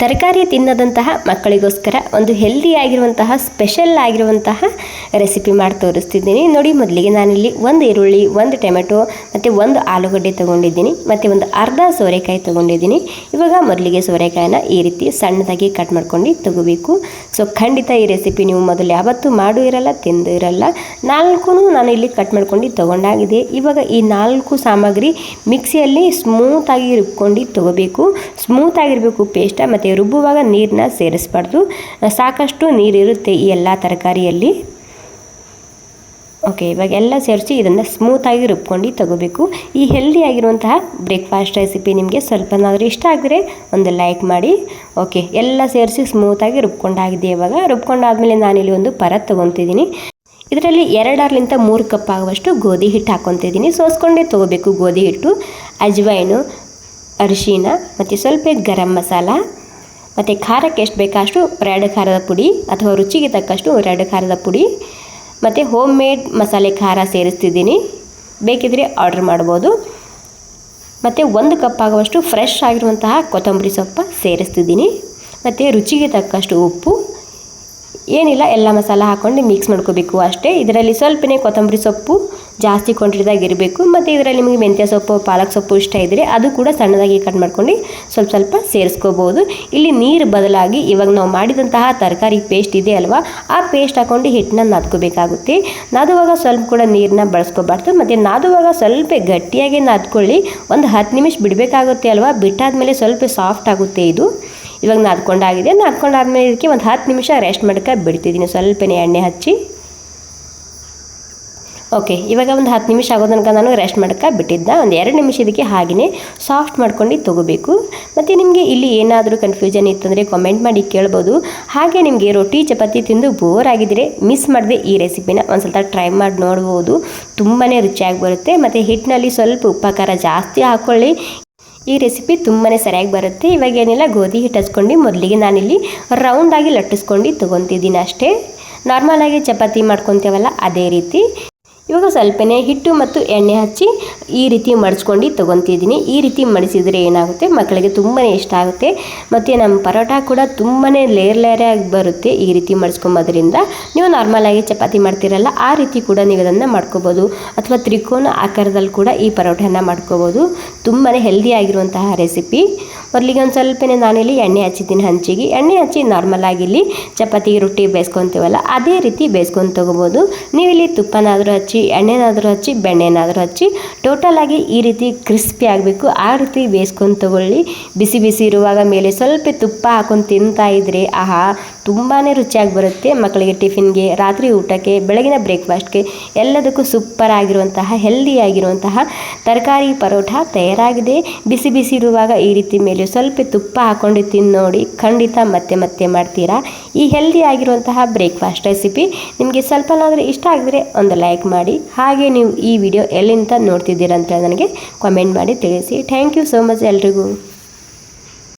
ತರಕಾರಿ ತಿನ್ನದಂತಹ ಮಕ್ಕಳಿಗೋಸ್ಕರ ಒಂದು ಹೆಲ್ದಿ ಆಗಿರುವಂತಹ ಸ್ಪೆಷಲ್ ಆಗಿರುವಂತಹ ರೆಸಿಪಿ ಮಾಡಿ ತೋರಿಸ್ತಿದ್ದೀನಿ ನೋಡಿ. ಮೊದಲಿಗೆ ನಾನಿಲ್ಲಿ ಒಂದು ಈರುಳ್ಳಿ, ಒಂದು ಟೊಮೆಟೊ ಮತ್ತು ಒಂದು ಆಲೂಗಡ್ಡೆ ತೊಗೊಂಡಿದ್ದೀನಿ ಮತ್ತು ಒಂದು ಅರ್ಧ ಸೋರೆಕಾಯಿ ತೊಗೊಂಡಿದ್ದೀನಿ. ಇವಾಗ ಮೊದಲಿಗೆ ಸೋರೆಕಾಯಿನ ಈ ರೀತಿ ಸಣ್ಣದಾಗಿ ಕಟ್ ಮಾಡ್ಕೊಂಡು ತಗೋಬೇಕು. ಸೊ ಖಂಡಿತ ಈ ರೆಸಿಪಿ ನೀವು ಮೊದಲು ಯಾವತ್ತೂ ಮಾಡೂ ಇರಲ್ಲ, ತಿಂದು ಇರಲ್ಲ. 4 ನಾನು ಇಲ್ಲಿ ಕಟ್ ಮಾಡ್ಕೊಂಡು ತೊಗೊಂಡಾಗಿದೆ. ಇವಾಗ ಈ 4 ಸಾಮಗ್ರಿ ಮಿಕ್ಸಿಯಲ್ಲಿ ಸ್ಮೂತಾಗಿ ರುಬ್ಕೊಂಡು ತಗೋಬೇಕು. ಸ್ಮೂತಾಗಿರಬೇಕು ಪೇಸ್ಟ. ಮತ್ತು ರುಬ್ಬುವಾಗ ನೀರನ್ನ ಸೇರಿಸಬಾರ್ದು, ಸಾಕಷ್ಟು ನೀರಿರುತ್ತೆ ಈ ಎಲ್ಲ ತರಕಾರಿಯಲ್ಲಿ. ಓಕೆ, ಇವಾಗ ಎಲ್ಲ ಸೇರಿಸಿ ಇದನ್ನು ಸ್ಮೂತಾಗಿ ರುಬ್ಕೊಂಡು ತಗೋಬೇಕು. ಈ ಹೆಲ್ದಿ ಆಗಿರುವಂತಹ ಬ್ರೇಕ್ಫಾಸ್ಟ್ ರೆಸಿಪಿ ನಿಮಗೆ ಸ್ವಲ್ಪನಾದರೂ ಇಷ್ಟ ಆಗಿದ್ರೆ ಒಂದು ಲೈಕ್ ಮಾಡಿ. ಓಕೆ, ಎಲ್ಲ ಸೇರಿಸಿ ಸ್ಮೂತಾಗಿ ರುಬ್ಕೊಂಡಾಗಿದೆ. ಇವಾಗ ರುಬ್ಕೊಂಡಾದ್ಮೇಲೆ ನಾನಿಲ್ಲಿ ಒಂದು ಪರತ್ ತೊಗೊತಿದ್ದೀನಿ. ಇದರಲ್ಲಿ 2-3 ಕಪ್ ಆಗುವಷ್ಟು ಗೋಧಿ ಹಿಟ್ಟು ಹಾಕ್ಕೊತಿದ್ದೀನಿ. ಸೋಸ್ಕೊಂಡೇ ತೊಗೋಬೇಕು ಗೋಧಿ ಹಿಟ್ಟು. ಅಜ್ವೈನು, ಅರಿಶಿನ ಮತ್ತು ಸ್ವಲ್ಪ ಗರಂ ಮಸಾಲ ಮತ್ತು ಖಾರಕ್ಕೆ ಎಷ್ಟು ಬೇಕಷ್ಟು ರೆಡ್ ಖಾರದ ಪುಡಿ ಅಥವಾ ರುಚಿಗೆ ತಕ್ಕಷ್ಟು ರೆಡ್ ಖಾರದ ಪುಡಿ ಮತ್ತು ಹೋಮ್ ಮೇಡ್ ಮಸಾಲೆ ಖಾರ ಸೇರಿಸ್ತಿದ್ದೀನಿ. ಬೇಕಿದ್ರೆ ಆರ್ಡ್ರ್ ಮಾಡ್ಬೋದು. ಮತ್ತು 1 ಕಪ್ ಆಗುವಷ್ಟು ಫ್ರೆಶ್ ಆಗಿರುವಂತಹ ಕೊತ್ತಂಬರಿ ಸೊಪ್ಪು ಸೇರಿಸ್ತಿದ್ದೀನಿ. ಮತ್ತು ರುಚಿಗೆ ತಕ್ಕಷ್ಟು ಉಪ್ಪು. ಏನಿಲ್ಲ, ಎಲ್ಲ ಮಸಾಲ ಹಾಕ್ಕೊಂಡು ಮಿಕ್ಸ್ ಮಾಡ್ಕೋಬೇಕು ಅಷ್ಟೇ. ಇದರಲ್ಲಿ ಸ್ವಲ್ಪನೇ ಕೊತ್ತಂಬರಿ ಸೊಪ್ಪು ಜಾಸ್ತಿ ಕ್ವಾಂಟಿಟಿದಾಗ ಇರಬೇಕು. ಮತ್ತು ಇದರಲ್ಲಿ ನಿಮಗೆ ಮೆಂತ್ಯ ಸೊಪ್ಪು, ಪಾಲಕ್ ಸೊಪ್ಪು ಇಷ್ಟ ಇದ್ದರೆ ಅದು ಕೂಡ ಸಣ್ಣದಾಗಿ ಕಟ್ ಮಾಡ್ಕೊಂಡು ಸ್ವಲ್ಪ ಸೇರಿಸ್ಕೋಬೋದು. ಇಲ್ಲಿ ನೀರು ಬದಲಾಗಿ ಇವಾಗ ನಾವು ಮಾಡಿದಂತಹ ತರಕಾರಿ ಪೇಸ್ಟ್ ಇದೆ ಅಲ್ವಾ, ಆ ಪೇಸ್ಟ್ ಹಾಕ್ಕೊಂಡು ಹಿಟ್ಟನ್ನ ನಾದ್ಕೋಬೇಕಾಗುತ್ತೆ. ನಾದುವಾಗ ಸ್ವಲ್ಪ ಕೂಡ ನೀರನ್ನ ಬಳಸ್ಕೋಬಾರ್ದು. ಮತ್ತು ನಾದುವಾಗ ಸ್ವಲ್ಪ ಗಟ್ಟಿಯಾಗಿ ನಾದ್ಕೊಳ್ಳಿ. ಒಂದು 10 ನಿಮಿಷ ಬಿಡಬೇಕಾಗುತ್ತೆ ಅಲ್ವಾ. ಬಿಟ್ಟಾದಮೇಲೆ ಸ್ವಲ್ಪ ಸಾಫ್ಟ್ ಆಗುತ್ತೆ ಇದು. ಇವಾಗ ನಾದ್ಕೊಂಡಾಗಿದೆ. ನಾದ್ಕೊಂಡಾದ್ಮೇಲೆ ಇದಕ್ಕೆ ಒಂದು 10 ನಿಮಿಷ ರೆಸ್ಟ್ ಮಾಡ್ಕ ಬಿಡ್ತಿದ್ದೀನಿ ಸ್ವಲ್ಪನೇ ಎಣ್ಣೆ ಹಚ್ಚಿ. ಓಕೆ, ಇವಾಗ ಒಂದು 10 ನಿಮಿಷ ಆಗೋ ತನಕ ನಾನು ರೆಸ್ಟ್ ಮಾಡ್ಕ ಬಿಟ್ಟಿದ್ದ. ಒಂದು 2 ನಿಮಿಷ ಇದಕ್ಕೆ ಹಾಗೆಯೇ ಸಾಫ್ಟ್ ಮಾಡ್ಕೊಂಡು ತೊಗೋಬೇಕು. ಮತ್ತು ನಿಮಗೆ ಇಲ್ಲಿ ಏನಾದರೂ ಕನ್ಫ್ಯೂಷನ್ ಇತ್ತಂದರೆ ಕಾಮೆಂಟ್ ಮಾಡಿ ಕೇಳ್ಬೋದು. ಹಾಗೆ ನಿಮಗೆ ರೊಟ್ಟಿ ಚಪಾತಿ ತಿಂದು ಬೋರ್ ಆಗಿದ್ದರೆ ಮಿಸ್ ಮಾಡದೆ ಈ ರೆಸಿಪಿನ ಒಂದು ಸ್ವಲ್ಪ ಟ್ರೈ ಮಾಡಿ ನೋಡ್ಬೋದು. ತುಂಬಾ ರುಚಿಯಾಗಿ ಬರುತ್ತೆ. ಮತ್ತು ಹಿಟ್ಟಿನಲ್ಲಿ ಸ್ವಲ್ಪ ಉಪ್ಪು ಖಾರ ಜಾಸ್ತಿ ಹಾಕ್ಕೊಳ್ಳಿ. ಈ ರೆಸಿಪಿ ತುಂಬಾ ಸರಿಯಾಗಿ ಬರುತ್ತೆ. ಇವಾಗ ಏನಿಲ್ಲ, ಗೋಧಿ ಹಿಟ್ಟು ಹಚ್ಕೊಂಡು ಮೊದಲಿಗೆ ನಾನಿಲ್ಲಿ ರೌಂಡಾಗಿ ಲಟ್ಟಿಸ್ಕೊಂಡು ತೊಗೊತಿದ್ದೀನಿ ಅಷ್ಟೇ. ನಾರ್ಮಲಾಗಿ ಚಪಾತಿ ಮಾಡ್ಕೊತೀವಲ್ಲ ಅದೇ ರೀತಿ. ಇವಾಗ ಸ್ವಲ್ಪನೇ ಹಿಟ್ಟು ಮತ್ತು ಎಣ್ಣೆ ಹಚ್ಚಿ ಈ ರೀತಿ ಮಡಿಸ್ಕೊಂಡು ತೊಗೊತಿದ್ದೀನಿ. ಈ ರೀತಿ ಮಡಿಸಿದರೆ ಏನಾಗುತ್ತೆ, ಮಕ್ಕಳಿಗೆ ತುಂಬಾ ಇಷ್ಟ ಆಗುತ್ತೆ. ಮತ್ತು ನಮ್ಮ ಪರೋಟ ಕೂಡ ತುಂಬಾ ಲೇಯರಾಗಿ ಬರುತ್ತೆ ಈ ರೀತಿ ಮಡಿಸ್ಕೊಂಬೋದ್ರಿಂದ. ನೀವು ನಾರ್ಮಲಾಗಿ ಚಪಾತಿ ಮಾಡ್ತೀರಲ್ಲ ಆ ರೀತಿ ಕೂಡ ನೀವು ಅದನ್ನು ಮಾಡ್ಕೋಬೋದು. ಅಥವಾ ತ್ರಿಕೋನ ಆಕಾರದಲ್ಲಿ ಕೂಡ ಈ ಪರೋಟನ ಮಾಡ್ಕೋಬೋದು. ತುಂಬಾ ಹೆಲ್ದಿ ಆಗಿರುವಂತಹ ರೆಸಿಪಿ. ಮೊದಲಿಗೆ ಒಂದು ಸ್ವಲ್ಪನೇ ನಾನಿಲ್ಲಿ ಎಣ್ಣೆ ಹಚ್ಚಿದ್ದೀನಿ ಹಂಚಿಗೆ. ಎಣ್ಣೆ ಹಚ್ಚಿ ನಾರ್ಮಲಾಗಿ ಇಲ್ಲಿ ಚಪಾತಿ ರೊಟ್ಟಿ ಬೇಯಿಸ್ಕೊತೀವಲ್ಲ ಅದೇ ರೀತಿ ಬೇಯಿಸ್ಕೊಂಡು ತೊಗೋಬೋದು. ನೀವಿಲ್ಲಿ ತುಪ್ಪನಾದರೂ ಹಚ್ಚಿ, ಎಣ್ಣೆನಾದರೂ ಹಚ್ಚಿ, ಬೆಣ್ಣೆನಾದರೂ ಹಚ್ಚಿ ಟೋಟಲಾಗಿ ಈ ರೀತಿ ಕ್ರಿಸ್ಪಿ ಆಗಬೇಕು ಆ ರೀತಿ ಬೇಯಿಸ್ಕೊಂಡು ತೊಗೊಳ್ಳಿ. ಬಿಸಿ ಬಿಸಿ ಇರುವಾಗ ಮೇಲೆ ಸ್ವಲ್ಪ ತುಪ್ಪ ಹಾಕೊಂಡು ತಿಂತಾ ಇದ್ದರೆ ಆಹಾ ತುಂಬಾ ರುಚಿಯಾಗಿ ಬರುತ್ತೆ. ಮಕ್ಕಳಿಗೆ ಟಿಫಿನ್ಗೆ, ರಾತ್ರಿ ಊಟಕ್ಕೆ, ಬೆಳಗಿನ ಬ್ರೇಕ್ಫಾಸ್ಟ್ಗೆ ಎಲ್ಲದಕ್ಕೂ ಸೂಪರ್ ಆಗಿರುವಂತಹ ಹೆಲ್ದಿ ಆಗಿರುವಂತಹ ತರಕಾರಿ ಪರೋಟ ತಯಾರಾಗಿದೆ. ಬಿಸಿ ಬಿಸಿ ಇರುವಾಗ ಈ ರೀತಿ ಮೇಲೆ ಸ್ವಲ್ಪ ತುಪ್ಪ ಹಾಕ್ಕೊಂಡು ತಿಂದು ನೋಡಿ, ಖಂಡಿತ ಮತ್ತೆ ಮಾಡ್ತೀರಾ. ಈ ಹೆಲ್ದಿ ಆಗಿರುವಂತಹ ಬ್ರೇಕ್ಫಾಸ್ಟ್ ರೆಸಿಪಿ ನಿಮಗೆ ಸ್ವಲ್ಪನಾದರೂ ಇಷ್ಟ ಆಗಿದ್ರೆ ಒಂದು ಲೈಕ್ ಮಾಡಿ. ಹಾಗೆ ನೀವು ಈ ವಿಡಿಯೋ ಎಲ್ಲಿಂದ ನೋಡ್ತಿದ್ದೀರಾ ಅಂತ ನನಗೆ ಕಾಮೆಂಟ್ ಮಾಡಿ ತಿಳಿಸಿ. ಥ್ಯಾಂಕ್ ಯು ಸೋ ಮಚ್ ಎಲ್ರಿಗೂ.